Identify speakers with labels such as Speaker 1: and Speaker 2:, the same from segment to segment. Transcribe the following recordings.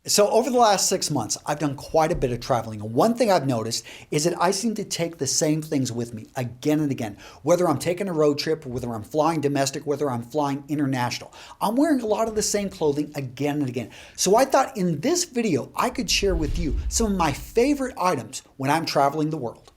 Speaker 1: So over the last 6 months, I've done quite a bit of traveling. And one thing I've noticed is that I seem to take the same things with me again and again. Whether I'm taking a road trip, whether I'm flying domestic, whether I'm flying international, I'm wearing a lot of the same clothing again and again. So I thought in this video, I could share with you some of my favorite items when I'm traveling the world.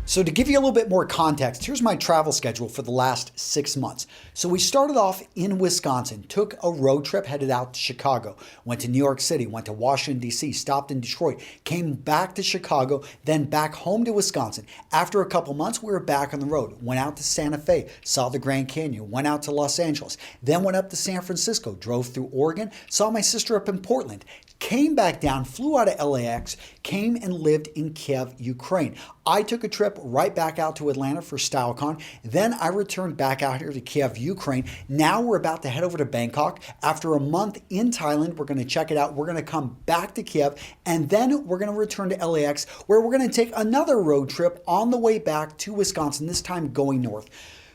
Speaker 1: So to give you a little bit more context, here's my travel schedule for the last 6 months. So we started off in Wisconsin, took a road trip, headed out to Chicago, went to New York City, went to Washington, D.C., stopped in Detroit, came back to Chicago, then back home to Wisconsin. After a couple months, we were back on the road, went out to Santa Fe, saw the Grand Canyon, went out to Los Angeles, then went up to San Francisco, drove through Oregon, saw my sister up in Portland, came back down, flew out of LAX, came and lived in Kiev, Ukraine. I took a trip right back out to Atlanta for StyleCon. Then I returned back out here to Kiev, Ukraine. Now we're about to head over to Bangkok. After a month in Thailand, we're going to check it out. We're going to come back to Kiev, and then we're going to return to LAX, where we're going to take another road trip on the way back to Wisconsin, this time going north.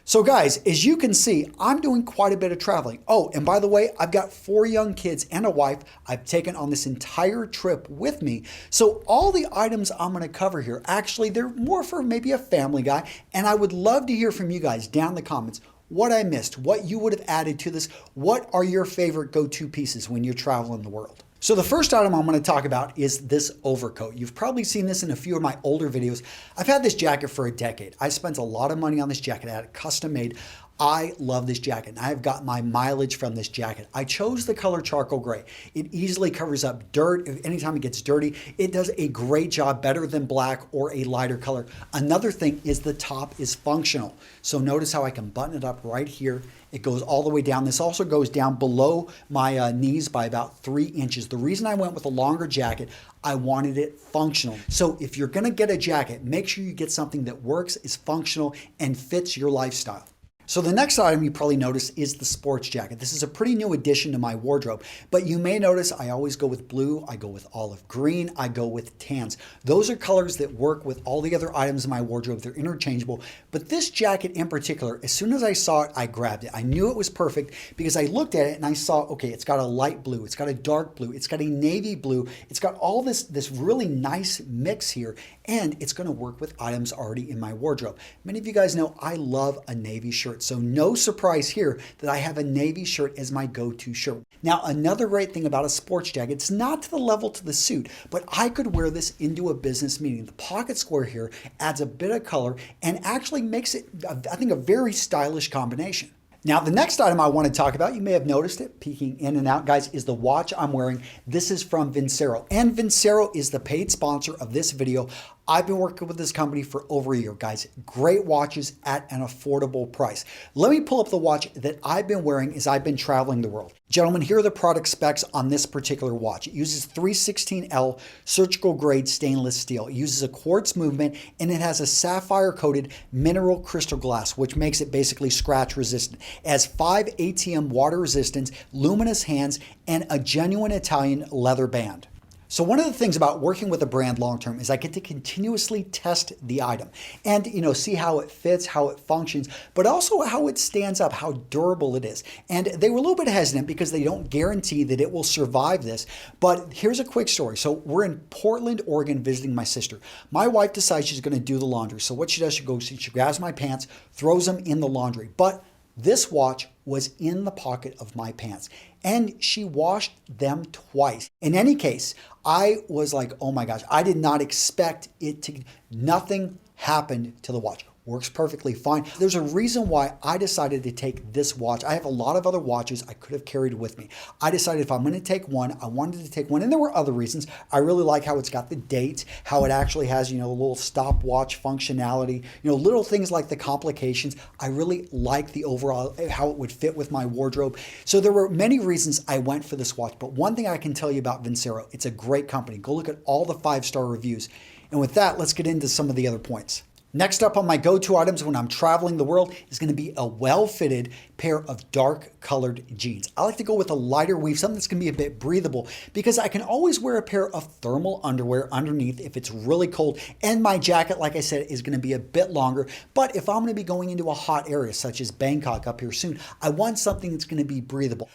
Speaker 1: So guys, as you can see, I'm doing quite a bit of traveling. Oh, and by the way, I've got 4 young kids and a wife I've taken on this entire trip with me. So all the items I'm going to cover here, actually, they're more for maybe a family guy. And I would love to hear from you guys down in the comments what I missed, what you would have added to this. What are your favorite go-to pieces when you're traveling the world? So the first item I'm going to talk about is this overcoat. You've probably seen this in a few of my older videos. I've had this jacket for a decade. I spent a lot of money on this jacket. I had it custom made. I love this jacket. I've got my mileage from this jacket. I chose the color charcoal gray. It easily covers up dirt. Anytime it gets dirty, it does a great job, better than black or a lighter color. Another thing is the top is functional. So notice how I can button it up right here. It goes all the way down. This also goes down below my knees by about 3 inches. The reason I went with a longer jacket, I wanted it functional. So if you're gonna get a jacket, make sure you get something that works, is functional, and fits your lifestyle. So the next item you probably notice is the sports jacket. This is a pretty new addition to my wardrobe, but you may notice I always go with blue, I go with olive green, I go with tans. Those are colors that work with all the other items in my wardrobe. They're interchangeable, but this jacket in particular, as soon as I saw it, I grabbed it. I knew it was perfect because I looked at it and I saw, okay, it's got a light blue, it's got a dark blue, it's got a navy blue, it's got all this really nice mix here, and it's gonna work with items already in my wardrobe. Many of you guys know I love a navy shirt. So no surprise here that I have a navy shirt as my go-to shirt. Now, another great thing about a sports jacket, it's not to the level to the suit, but I could wear this into a business meeting. The pocket square here adds a bit of color and actually makes it, I think, a very stylish combination. Now, the next item I want to talk about, you may have noticed it peeking in and out, guys, is the watch I'm wearing. This is from Vincero, and Vincero is the paid sponsor of this video. I've been working with this company for over a year, guys. Great watches at an affordable price. Let me pull up the watch that I've been wearing as I've been traveling the world. Gentlemen, here are the product specs on this particular watch. It uses 316L surgical grade stainless steel. It uses a quartz movement, and it has a sapphire coated mineral crystal glass, which makes it basically scratch resistant. It has 5 ATM water resistance, luminous hands, and a genuine Italian leather band. So one of the things about working with a brand long-term is I get to continuously test the item and, see how it fits, how it functions, but also how it stands up, how durable it is. And they were a little bit hesitant because they don't guarantee that it will survive this. But here's a quick story. So we're in Portland, Oregon, visiting my sister. My wife decides she's going to do the laundry. So what she does, she grabs my pants, throws them in the laundry. But this watch was in the pocket of my pants, and she washed them twice. In any case, I was like, oh my gosh, I did not expect it to, nothing happened to the watch. Works perfectly fine. There's a reason why I decided to take this watch. I have a lot of other watches I could have carried with me. I decided if I'm going to take one, I wanted to take one, and there were other reasons. I really like how it's got the date, how it actually has, a little stopwatch functionality, little things like the complications. I really like the overall, how it would fit with my wardrobe. So there were many reasons I went for this watch, but one thing I can tell you about Vincero, it's a great company. Go look at all the 5-star reviews. And with that, let's get into some of the other points. Next up on my go-to items when I'm traveling the world is going to be a well-fitted pair of dark colored jeans. I like to go with a lighter weave, something that's going to be a bit breathable because I can always wear a pair of thermal underwear underneath if it's really cold, and my jacket, like I said, is going to be a bit longer. But if I'm going to be going into a hot area such as Bangkok up here soon, I want something that's going to be breathable.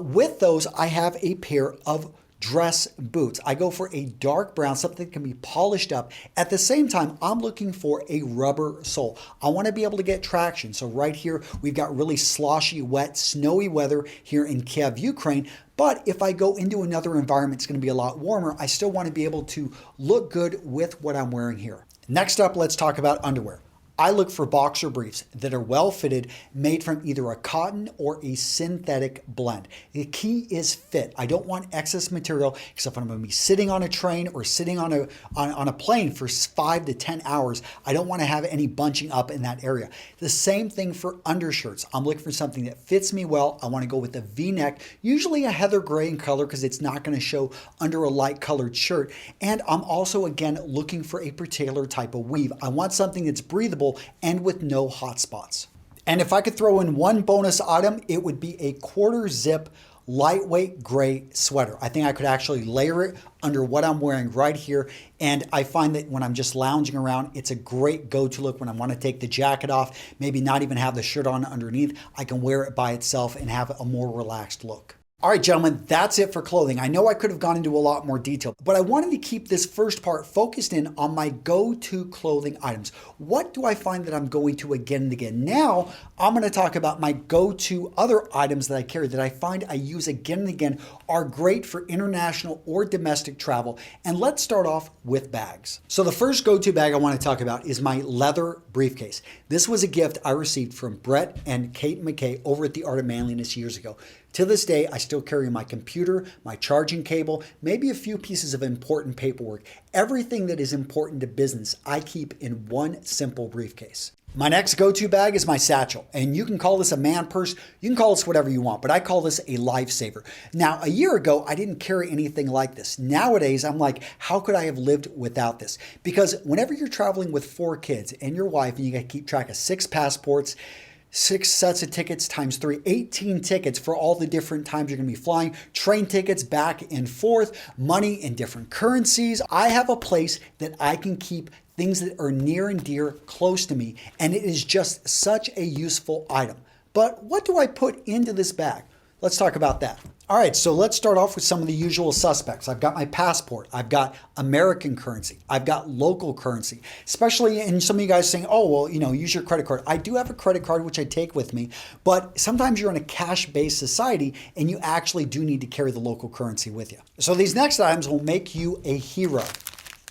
Speaker 1: With those, I have a pair of dress boots. I go for a dark brown, something that can be polished up. At the same time, I'm looking for a rubber sole. I want to be able to get traction. So right here, we've got really sloshy, wet, snowy weather here in Kiev, Ukraine. But if I go into another environment, it's going to be a lot warmer. I still want to be able to look good with what I'm wearing here. Next up, let's talk about underwear. I look for boxer briefs that are well fitted, made from either a cotton or a synthetic blend. The key is fit. I don't want excess material because if I'm going to be sitting on a train or sitting on a plane for 5 to 10 hours, I don't want to have any bunching up in that area. The same thing for undershirts. I'm looking for something that fits me well. I want to go with a V-neck, usually a heather gray in color because it's not going to show under a light colored shirt. And I'm also, again, looking for a particular type of weave. I want something that's breathable and with no hot spots. And if I could throw in one bonus item, it would be a quarter zip lightweight gray sweater. I think I could actually layer it under what I'm wearing right here. And I find that when I'm just lounging around, it's a great go-to look when I want to take the jacket off, maybe not even have the shirt on underneath. I can wear it by itself and have a more relaxed look. All right, gentlemen, that's it for clothing. I know I could have gone into a lot more detail, but I wanted to keep this first part focused in on my go-to clothing items. What do I find that I'm going to again and again? Now, I'm going to talk about my go-to other items that I carry that I find I use again and again are great for international or domestic travel. And let's start off with bags. So the first go-to bag I want to talk about is my leather briefcase. This was a gift I received from Brett and Kate McKay over at the Art of Manliness years ago. To this day, I still carry my computer, my charging cable, maybe a few pieces of important paperwork. Everything that is important to business, I keep in one simple briefcase. My next go-to bag is my satchel, and you can call this a man purse, you can call this whatever you want, but I call this a lifesaver. Now, a year ago, I didn't carry anything like this. Nowadays, I'm like, how could I have lived without this? Because whenever you're traveling with 4 kids and your wife, and you got to keep track of 6 passports, 6 sets of tickets times 3, 18 tickets for all the different times you're going to be flying, train tickets back and forth, money in different currencies. I have a place that I can keep things that are near and dear close to me, and it is just such a useful item. But what do I put into this bag? Let's talk about that. All right, so let's start off with some of the usual suspects. I've got my passport. I've got American currency. I've got local currency, especially in some of you guys saying, oh, well, use your credit card. I do have a credit card, which I take with me, but sometimes you're in a cash-based society and you actually do need to carry the local currency with you. So these next items will make you a hero.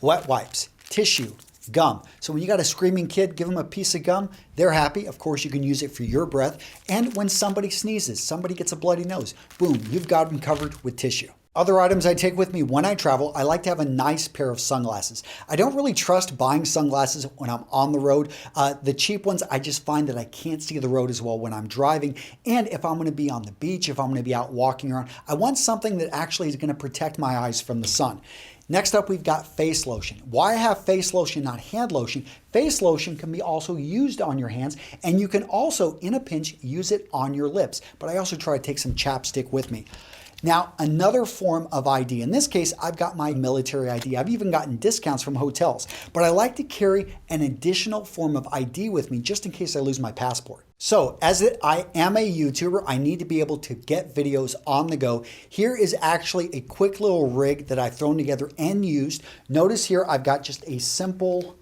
Speaker 1: Wet wipes, tissue, gum. So when you got a screaming kid, give them a piece of gum, they're happy. Of course, you can use it for your breath. And when somebody sneezes, somebody gets a bloody nose, boom, you've got them covered with tissue. Other items I take with me when I travel, I like to have a nice pair of sunglasses. I don't really trust buying sunglasses when I'm on the road. The cheap ones, I just find that I can't see the road as well when I'm driving. And if I'm going to be on the beach, if I'm going to be out walking around, I want something that actually is going to protect my eyes from the sun. Next up, we've got face lotion. Why I have face lotion, not hand lotion? Face lotion can be also used on your hands, and you can also, in a pinch, use it on your lips. But I also try to take some chapstick with me. Now, another form of ID. In this case, I've got my military ID. I've even gotten discounts from hotels, but I like to carry an additional form of ID with me just in case I lose my passport. So, I am a YouTuber, I need to be able to get videos on the go. Here is actually a quick little rig that I've thrown together and used. Notice here I've got just a simple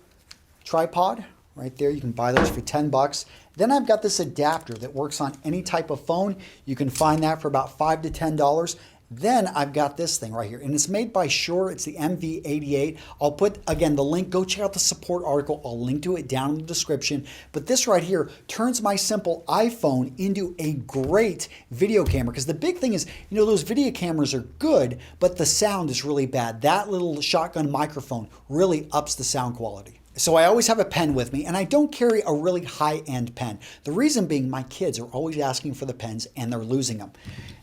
Speaker 1: tripod right there. You can buy those for 10 bucks. Then I've got this adapter that works on any type of phone. You can find that for about $5 to $10. Then I've got this thing right here, and it's made by Shure. It's the MV88. I'll put, again, the link. Go check out the support article. I'll link to it down in the description. But this right here turns my simple iPhone into a great video camera, because the big thing is, those video cameras are good, but the sound is really bad. That little shotgun microphone really ups the sound quality. So I always have a pen with me, and I don't carry a really high-end pen. The reason being, my kids are always asking for the pens and they're losing them.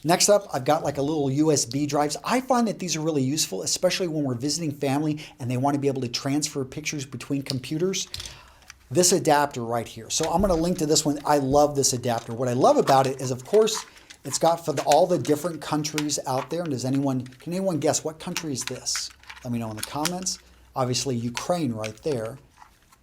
Speaker 1: Next up, I've got like a little USB drives. I find that these are really useful, especially when we're visiting family and they want to be able to transfer pictures between computers. this adapter right here. So I'm going to link to this one. I love this adapter. What I love about it is, of course, it's got for all the different countries out there. And can anyone guess what country is this? Let me know in the comments. Obviously, Ukraine right there.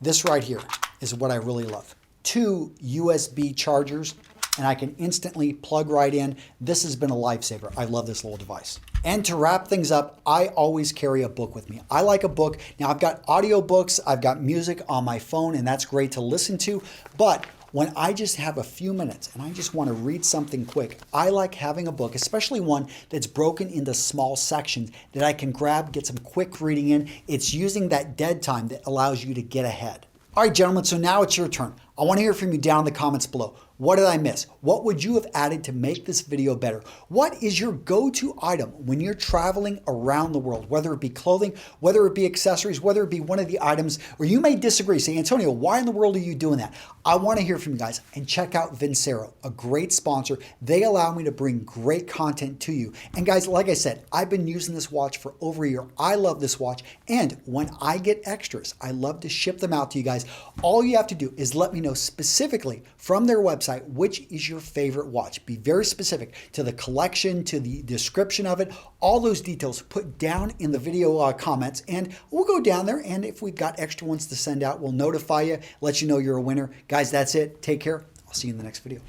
Speaker 1: This right here is what I really love. 2 USB chargers, and I can instantly plug right in. This has been a lifesaver. I love this little device. And to wrap things up, I always carry a book with me. I like a book. Now, I've got audiobooks, I've got music on my phone, and that's great to listen to. But when I just have a few minutes and I just want to read something quick, I like having a book, especially one that's broken into small sections that I can grab, get some quick reading in. It's using that dead time that allows you to get ahead. All right, gentlemen, so now it's your turn. I want to hear from you down in the comments below. What did I miss? What would you have added to make this video better? What is your go-to item when you're traveling around the world, whether it be clothing, whether it be accessories, whether it be one of the items, or you may disagree. Say, Antonio, why in the world are you doing that? I want to hear from you guys. And check out Vincero, a great sponsor. They allow me to bring great content to you. And guys, like I said, I've been using this watch for over a year. I love this watch. And when I get extras, I love to ship them out to you guys. All you have to do is let me know specifically from their website which is your favorite watch. Be very specific to the collection, to the description of it, all those details put down in the video comments, and we'll go down there, and if we've got extra ones to send out, we'll notify you, let you know you're a winner. Guys, that's it. Take care. I'll see you in the next video.